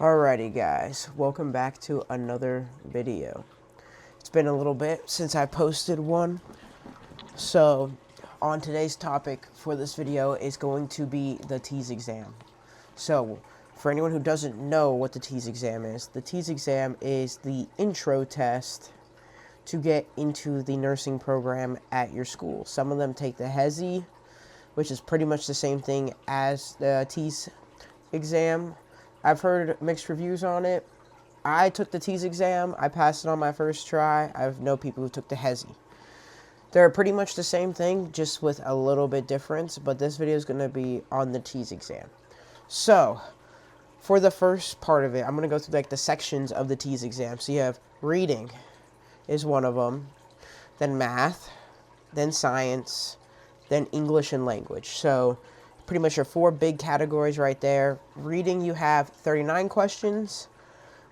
Alrighty guys, welcome back to another video. It's been a little bit since I posted one. So, on today's topic for this video is going to be the TEAS exam. So, for anyone who doesn't know what the TEAS exam is, the TEAS exam is the intro test to get into the nursing program at your school. Some of them take the HESI, which is pretty much the same thing as the TEAS exam. I've heard mixed reviews on it. I took the TEAS exam. I passed it on my first try. I know people who took the HESI. They're pretty much the same thing, just with a little bit difference, but this video is going to be on the TEAS exam. So, for the first part of it, I'm going to go through like the sections of the TEAS exam. So you have reading is one of them, then math, then science, then English and language. So, pretty much your four big categories right there. Reading, you have 39 questions.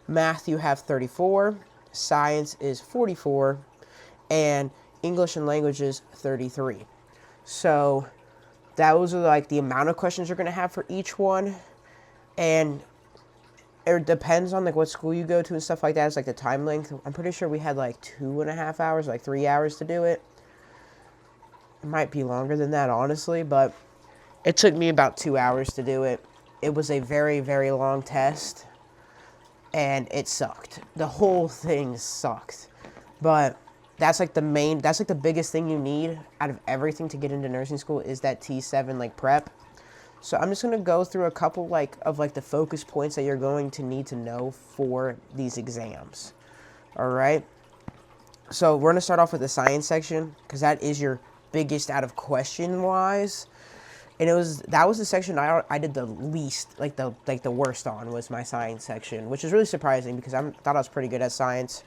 Math, you have 34. Science is 44. And English and languages, 33. So those are like the amount of questions you're going to have for each one. And it depends on like what school you go to and stuff like that. It's like the time length. I'm pretty sure we had like 2.5 hours, like 3 hours to do it. It might be longer than that, honestly, but it took me about 2 hours to do it. It was a very, very long test, and it sucked. The whole thing sucked. But that's like the biggest thing you need out of everything to get into nursing school is that T7 like prep. So I'm just going to go through a couple of the focus points that you're going to need to know for these exams. All right. So we're going to start off with the science section because that is your biggest out of question wise. And that was the section I did the least, the worst on, was my science section, which is really surprising because I thought I was pretty good at science.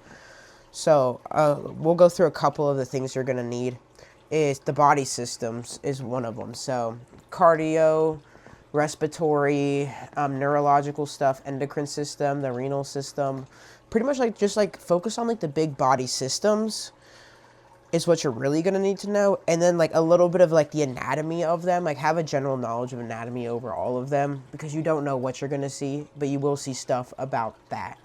So we'll go through a couple of the things you're gonna need. Is the body systems is one of them. So cardio, respiratory, neurological stuff, endocrine system, the renal system, pretty much just focus on the big body systems. Is what you're really going to need to know. And then a little bit of the anatomy of them, have a general knowledge of anatomy over all of them, because you don't know what you're going to see, but you will see stuff about that.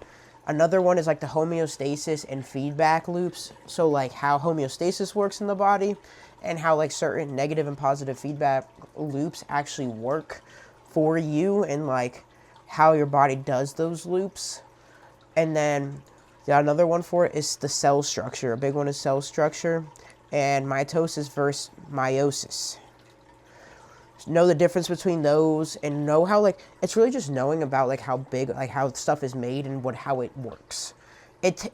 Another one is the homeostasis and feedback loops. So how homeostasis works in the body and how certain negative and positive feedback loops actually work for you, and how your body does those loops. And then another one for it is the cell structure. A big one is cell structure and mitosis versus meiosis. Know the difference between those and know how it's really just knowing about how big how stuff is made and how it works.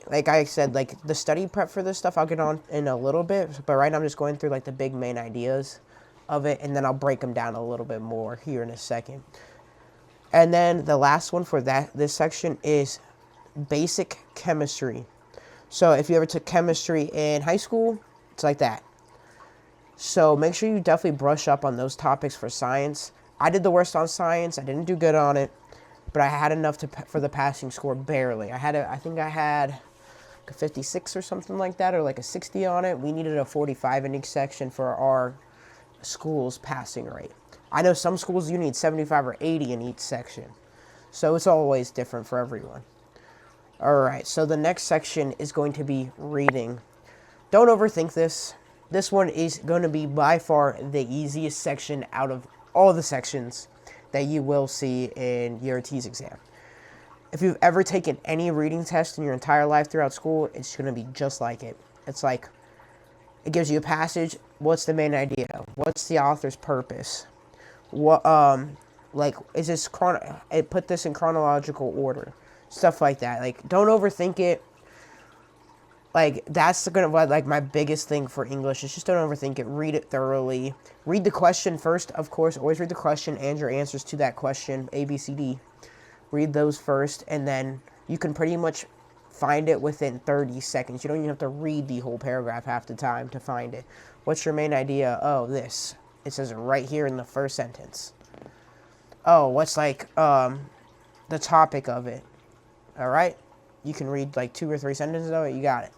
Like I said, the study prep for this stuff I'll get on in a little bit, but right now I'm just going through the big main ideas of it, and then I'll break them down a little bit more here in a second. And then the last one for this section is basic chemistry. So if you ever took chemistry in high school, it's like that. So make sure you definitely brush up on those topics for science. I did the worst on science. I didn't do good on it, but I had enough for the passing score, barely. I think I had a 56 or something like that, or a 60 on it. We needed a 45 in each section for our school's passing rate. I know some schools you need 75 or 80 in each section. So it's always different for everyone. Alright, so the next section is going to be reading. Don't overthink this. This one is going to be by far the easiest section out of all the sections that you will see in your TEAS exam. If you've ever taken any reading test in your entire life throughout school, it's going to be just like it. It's it gives you a passage. What's the main idea? What's the author's purpose? What is this it put this in chronological order. Stuff like that. Don't overthink it. That's my biggest thing for English is just don't overthink it. Read it thoroughly. Read the question first, of course. Always read the question and your answers to that question, A, B, C, D. Read those first, and then you can pretty much find it within 30 seconds. You don't even have to read the whole paragraph half the time to find it. What's your main idea? Oh, this. It says it right here in the first sentence. Oh, what's the topic of it? All right, you can read 2 or 3 sentences of it. You got it.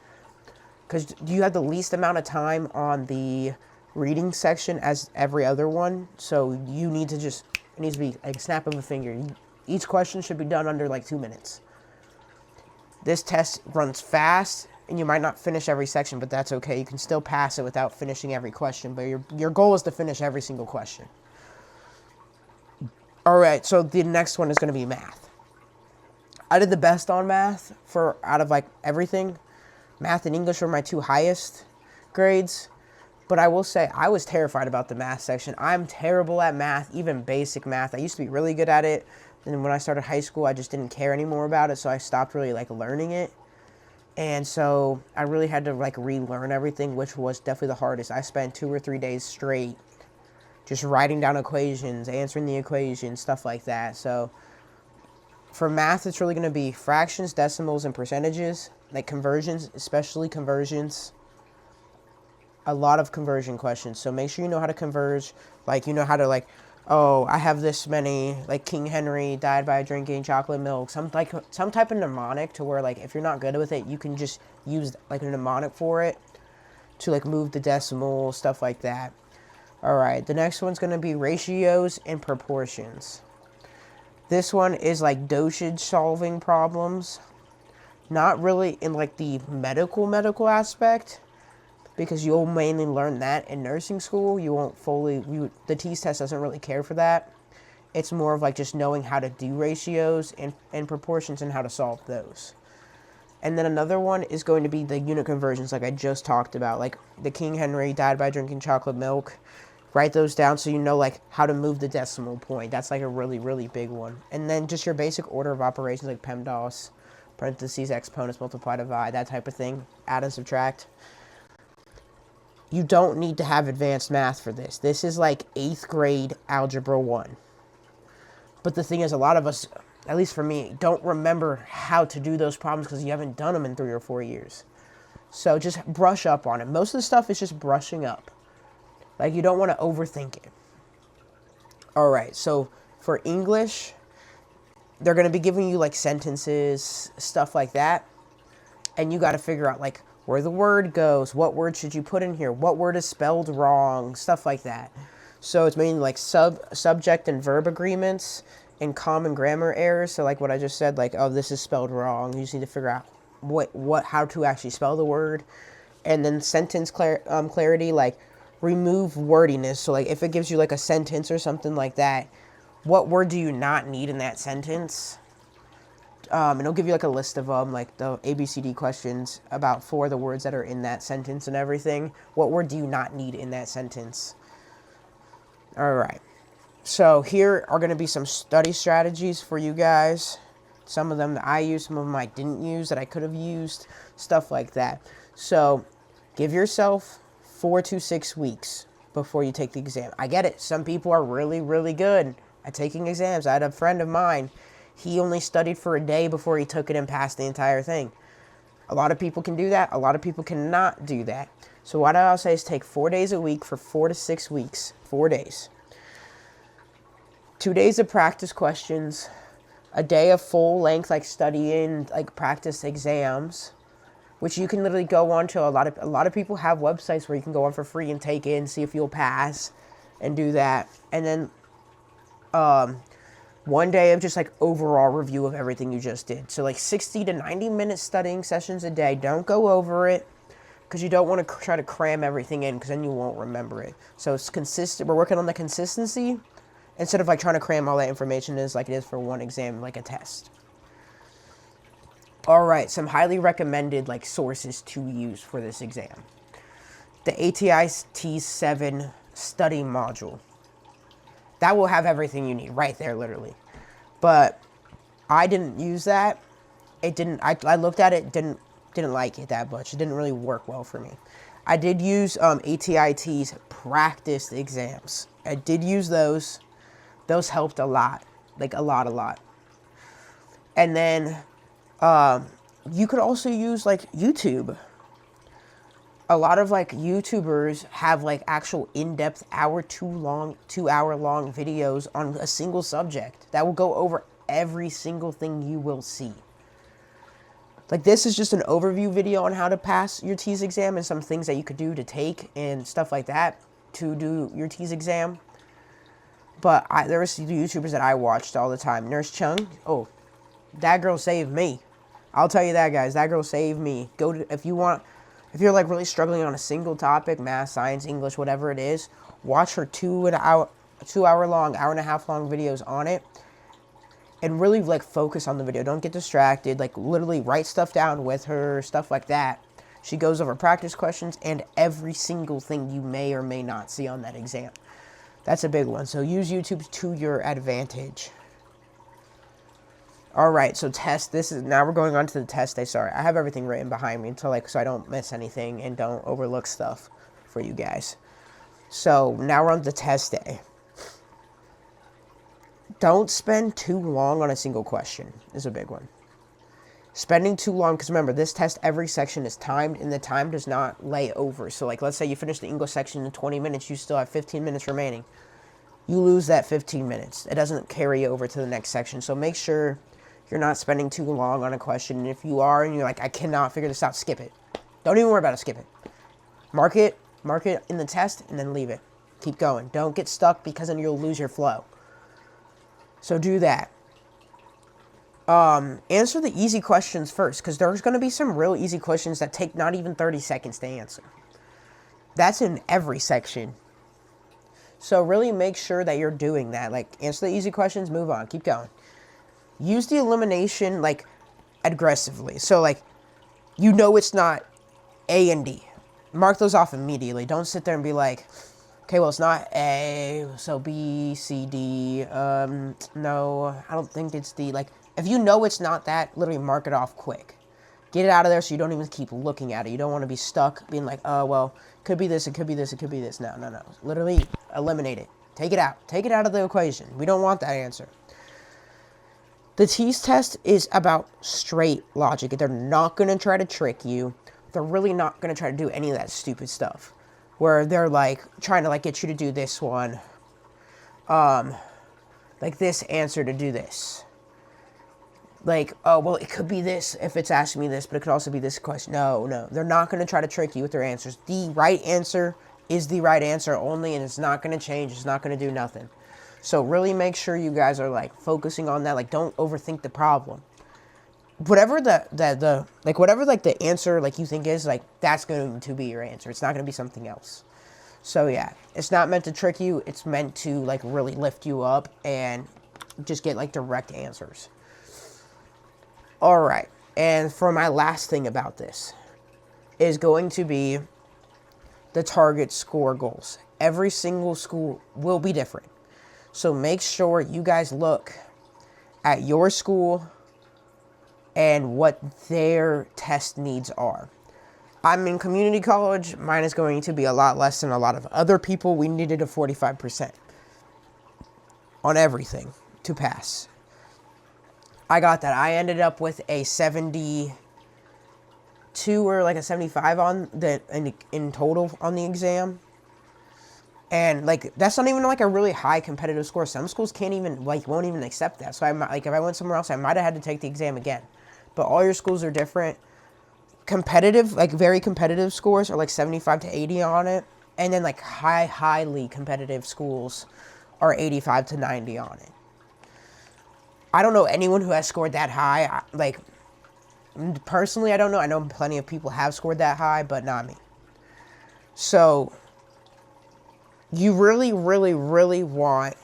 Because you have the least amount of time on the reading section as every other one. So you need to it needs to be a snap of a finger. Each question should be done under like 2 minutes. This test runs fast, and you might not finish every section, but that's okay. You can still pass it without finishing every question, but your goal is to finish every single question. All right, so the next one is going to be math. I did the best on math out of like everything. Math and English were my 2 highest grades, but I will say I was terrified about the math section. I'm terrible at math, even basic math. I used to be really good at it. And when I started high school, I just didn't care anymore about it, so I stopped really like learning it. And so I really had to like relearn everything, which was definitely the hardest. I spent 2 or 3 days straight just writing down equations, answering the equations, stuff like that. So for math, it's really going to be fractions, decimals, and percentages, like conversions, especially conversions. A lot of conversion questions. So make sure you know how to converge, like you know how to like, oh, I have this many, like King Henry died by drinking chocolate milk, some type of mnemonic to where like if you're not good with it, you can just use like a mnemonic for it to like move the decimal, stuff like that. All right, the next one's going to be ratios and proportions. This one is like dosage solving problems, not really in like the medical aspect, because you'll mainly learn that in nursing school. You won't the TEAS test doesn't really care for that. It's more of like just knowing how to do ratios and proportions and how to solve those. And then another one is going to be the unit conversions like I just talked about, like the King Henry died by drinking chocolate milk. Write those down so you know like how to move the decimal point. That's like a really, really big one. And then just your basic order of operations like PEMDAS, parentheses, exponents, multiply, divide, that type of thing, add and subtract. You don't need to have advanced math for this. This is like 8th grade algebra 1. But the thing is, a lot of us, at least for me, don't remember how to do those problems because you haven't done them in 3 or 4 years. So just brush up on it. Most of the stuff is just brushing up. Like, you don't want to overthink it. All right, so for English, they're going to be giving you like sentences, stuff like that. And you got to figure out like where the word goes, what word should you put in here, what word is spelled wrong, stuff like that. So it's mainly like subject and verb agreements and common grammar errors. So like what I just said, like, oh, this is spelled wrong. You just need to figure out how to actually spell the word. And then sentence clarity, like remove wordiness. So like if it gives you like a sentence or something like that, what word do you not need in that sentence? And it'll give you like a list of them, like the ABCD questions about 4 of the words that are in that sentence and everything. What word do you not need in that sentence? All right. So here are going to be some study strategies for you guys. Some of them that I used, some of them I didn't use that I could have used, stuff like that. So give yourself 4 to 6 weeks before you take the exam. I get it. Some people are really, really good at taking exams. I had a friend of mine. He only studied for a day before he took it and passed the entire thing. A lot of people can do that. A lot of people cannot do that. So what I'll say is take 4 days a week for 4 to 6 weeks. 4 days. 2 days of practice questions. A day of full length, like studying, like practice exams, which you can literally go on to. A lot of people have websites where you can go on for free and take it and see if you'll pass and do that. And then 1 day of just like overall review of everything you just did. So like 60 to 90 minute studying sessions a day. Don't go over it because you don't want to try to cram everything in because then you won't remember it. So it's consistent. We're working on the consistency instead of like trying to cram all that information in like it is for one exam, like a test. All right, some highly recommended like sources to use for this exam. The TEAS 7 study module. That will have everything you need right there, literally. But I didn't use that. It didn't. I looked at it. Didn't like it that much. It didn't really work well for me. I did use ATIT's practice exams. I did use those. Those helped a lot, like a lot. And then you could also use like YouTube. A lot of like YouTubers have like actual in-depth 2 hour long videos on a single subject that will go over every single thing you will see. Like this is just an overview video on how to pass your TEAS exam and some things that you could do to take and stuff like that to do your TEAS exam. But there was YouTubers that I watched all the time. Nurse Chung, oh, that girl saved me. I'll tell you that, guys. That girl saved me. If you're like really struggling on a single topic, math, science, English, whatever it is, watch her 2 hour long, hour and a half long videos on it. And really like focus on the video. Don't get distracted. Like literally write stuff down with her, stuff like that. She goes over practice questions and every single thing you may or may not see on that exam. That's a big one. So use YouTube to your advantage. All right, so test. Now we're going on to the test day. Sorry, I have everything written behind me so I don't miss anything and don't overlook stuff for you guys. So now we're on the test day. Don't spend too long on a single question is a big one. Spending too long, because remember, this test, every section is timed, and the time does not lay over. So, like, let's say you finish the English section in 20 minutes, you still have 15 minutes remaining. You lose that 15 minutes. It doesn't carry over to the next section. So make sure you're not spending too long on a question. And if you are, and you're like, I cannot figure this out, skip it. Don't even worry about it, skip it. Mark it in the test, and then leave it. Keep going. Don't get stuck, because then you'll lose your flow. So do that. Answer the easy questions first, because there's going to be some real easy questions that take not even 30 seconds to answer. That's in every section. So really make sure that you're doing that. Like, answer the easy questions, move on, keep going. Use the elimination, like, aggressively. So, like, you know it's not A and D. Mark those off immediately. Don't sit there and be like, okay, well, it's not A, so B, C, D. No, I don't think it's D. Like, if you know it's not that, literally mark it off quick. Get it out of there so you don't even keep looking at it. You don't want to be stuck being like, oh, well, it could be this, it could be this, it could be this. No. Literally eliminate it. Take it out. Take it out of the equation. We don't want that answer. The TEAS test is about straight logic. They're not going to try to trick you. They're really not going to try to do any of that stupid stuff where they're like trying to like get you to do this one. Like this answer to do this. Like, oh, well, it could be this if it's asking me this, but it could also be this question. No. They're not going to try to trick you with their answers. The right answer is the right answer only, and it's not going to change. It's not going to do nothing. So really make sure you guys are, like, focusing on that. Like, don't overthink the problem. Whatever whatever, like, the answer, like, you think is, like, that's going to be your answer. It's not going to be something else. So, yeah. It's not meant to trick you. It's meant to, like, really lift you up and just get, like, direct answers. Alright, and for my last thing about this is going to be the target score goals. Every single school will be different. So make sure you guys look at your school and what their test needs are. I'm in community college. Mine is going to be a lot less than a lot of other people. We needed a 45% on everything to pass. I got that. I ended up with a 72 or like a 75 on the in total on the exam. And like that's not even like a really high competitive score. Some schools can't even won't even accept that. So I might, like if I went somewhere else, I might have had to take the exam again. But all your schools are different. Competitive, like very competitive scores are like 75 to 80 on it. And then like highly competitive schools are 85 to 90 on it. I don't know anyone who has scored that high. Like, personally, I don't know. I know plenty of people have scored that high, but not me. So, you really, really, really want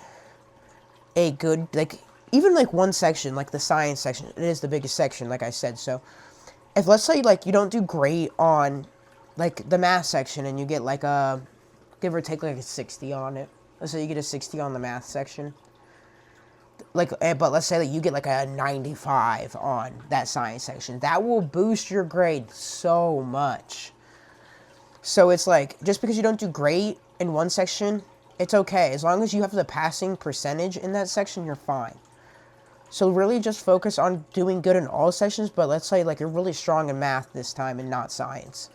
a good, like, even like one section, like the science section. It is the biggest section, like I said. So, if let's say, like, you don't do great on, like, the math section and you get, like, a, give or take, like, a 60 on it. Let's say you get a 60 on the math section. Like, but let's say that you get like a 95 on that science section. That will boost your grade so much. So it's like, just because you don't do great in one section, it's okay. As long as you have the passing percentage in that section, you're fine. So really just focus on doing good in all sections, but let's say like you're really strong in math this time and not science.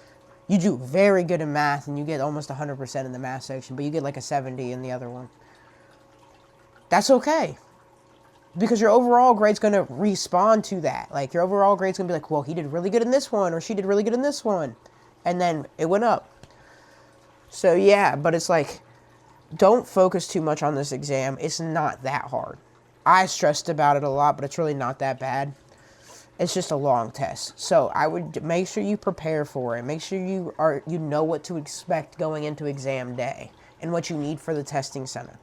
You do very good in math and you get almost 100% in the math section, but you get like a 70 in the other one. That's okay. Because your overall grade's going to respond to that. Like, your overall grade's going to be like, well, he did really good in this one, or she did really good in this one. And then it went up. So, yeah, but it's like, don't focus too much on this exam. It's not that hard. I stressed about it a lot, but it's really not that bad. It's just a long test. So I would make sure you prepare for it. Make sure you know what to expect going into exam day and what you need for the testing center.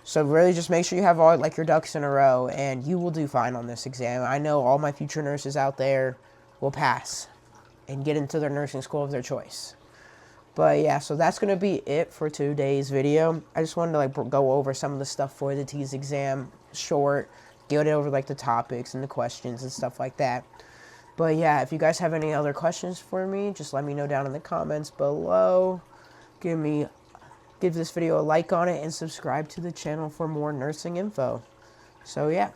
So really just make sure you have all like your ducks in a row, and you will do fine on this exam. I know all my future nurses out there will pass and get into their nursing school of their choice. But yeah, so that's going to be it for today's video. I just wanted to like go over some of the stuff for the TEAS exam, short, get over like the topics and the questions and stuff like that. But yeah, if you guys have any other questions for me, just let me know down in the comments below. Give this video a like on it and subscribe to the channel for more nursing info. So yeah.